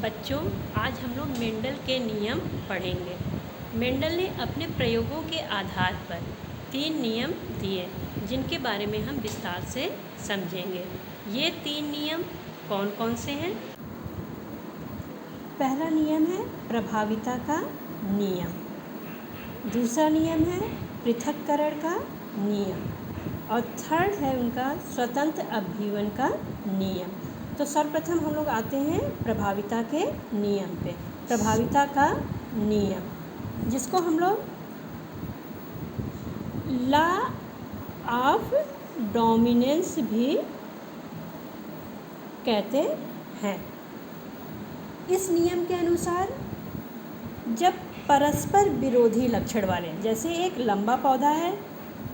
बच्चों, आज हम लोग मेंडल के नियम पढ़ेंगे। मेंडल ने अपने प्रयोगों के आधार पर 3 नियम दिए जिनके बारे में हम विस्तार से समझेंगे। ये 3 नियम कौन कौन से हैं? पहला नियम है प्रभाविता का नियम, दूसरा नियम है पृथक्करण का नियम और थर्ड है उनका स्वतंत्र अभिवन का नियम। तो सर्वप्रथम हम लोग आते हैं प्रभाविता के नियम पे। प्रभाविता का नियम जिसको हम लोग लॉ ऑफ डोमिनेंस भी कहते हैं। इस नियम के अनुसार जब परस्पर विरोधी लक्षण वाले, जैसे एक लंबा पौधा है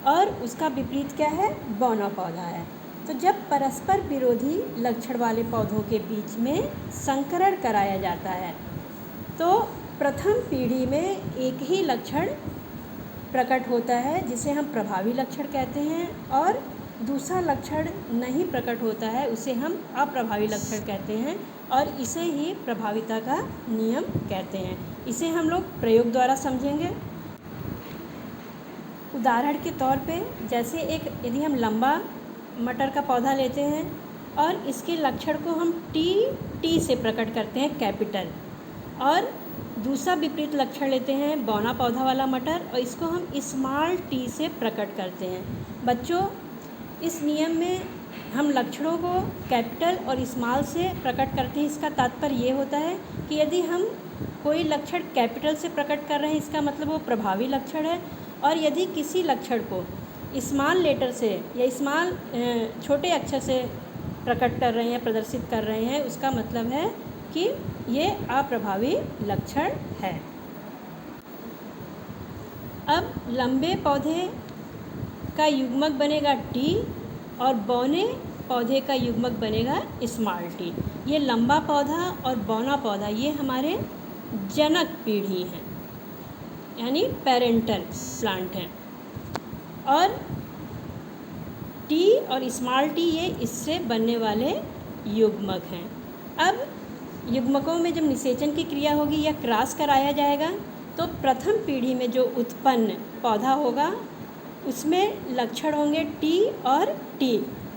और उसका विपरीत क्या है, बौना पौधा है, तो जब परस्पर विरोधी लक्षण वाले पौधों के बीच में संकरण कराया जाता है तो प्रथम पीढ़ी में एक ही लक्षण प्रकट होता है जिसे हम प्रभावी लक्षण कहते हैं, और दूसरा लक्षण नहीं प्रकट होता है उसे हम अप्रभावी लक्षण कहते हैं, और इसे ही प्रभाविता का नियम कहते हैं। इसे हम लोग प्रयोग द्वारा समझेंगे। उदाहरण के तौर पे, जैसे यदि हम लंबा मटर का पौधा लेते हैं और इसके लक्षण को हम टी से प्रकट करते हैं, कैपिटल, और दूसरा विपरीत लक्षण लेते हैं बौना पौधा वाला मटर और इसको हम स्मॉल टी से प्रकट करते हैं। बच्चों, इस नियम में हम लक्षणों को कैपिटल और स्मॉल से प्रकट करते हैं। इसका तात्पर्य ये होता है कि यदि हम कोई लक्षण कैपिटल से प्रकट कर रहे हैं इसका मतलब वो प्रभावी लक्षण है, और यदि किसी लक्षण को स्मॉल लेटर से या स्मॉल छोटे अक्षर से प्रकट कर रहे हैं या प्रदर्शित कर रहे हैं उसका मतलब है कि ये अप्रभावी लक्षण है। अब लंबे पौधे का युग्मक बनेगा टी और बौने पौधे का युग्मक बनेगा स्मॉल टी। ये लंबा पौधा और बौना पौधा ये हमारे जनक पीढ़ी हैं, यानी पेरेंटल प्लांट हैं, और टी और स्मॉल टी ये इससे बनने वाले युग्मक हैं। अब युग्मकों में जब निषेचन की क्रिया होगी या क्रॉस कराया जाएगा तो प्रथम पीढ़ी में जो उत्पन्न पौधा होगा उसमें लक्षण होंगे टी और टी,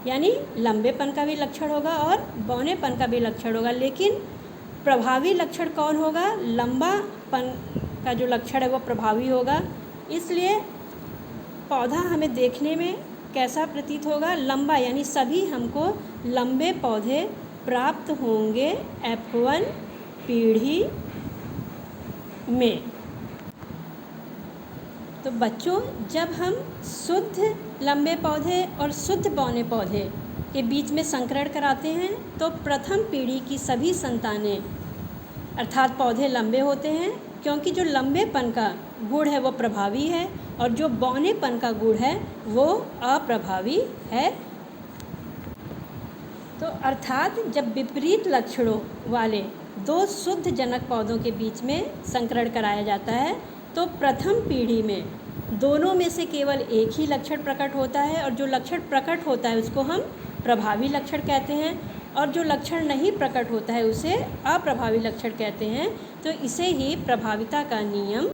यानी लंबेपन का भी लक्षण होगा और बौनेपन का भी लक्षण होगा। लेकिन प्रभावी लक्षण कौन होगा? लंबापन का जो लक्षण है वो प्रभावी होगा। इसलिए पौधा हमें देखने में कैसा प्रतीत होगा? लंबा, यानी सभी हमको लंबे पौधे प्राप्त होंगे F1 पीढ़ी में। तो बच्चों, जब हम शुद्ध लंबे पौधे और शुद्ध बौने पौधे के बीच में संकरण कराते हैं तो प्रथम पीढ़ी की सभी संतानें अर्थात पौधे लंबे होते हैं, क्योंकि जो लंबेपन का गुण है वो प्रभावी है और जो बौनेपन का गुण है वो अप्रभावी है। तो अर्थात जब विपरीत लक्षणों वाले दो शुद्ध जनक पौधों के बीच में संकरण कराया जाता है तो प्रथम पीढ़ी में दोनों में से केवल एक ही लक्षण प्रकट होता है, और जो लक्षण प्रकट होता है उसको हम प्रभावी लक्षण कहते हैं, और जो लक्षण नहीं प्रकट होता है उसे अप्रभावी लक्षण कहते हैं। तो इसे ही प्रभाविता का नियम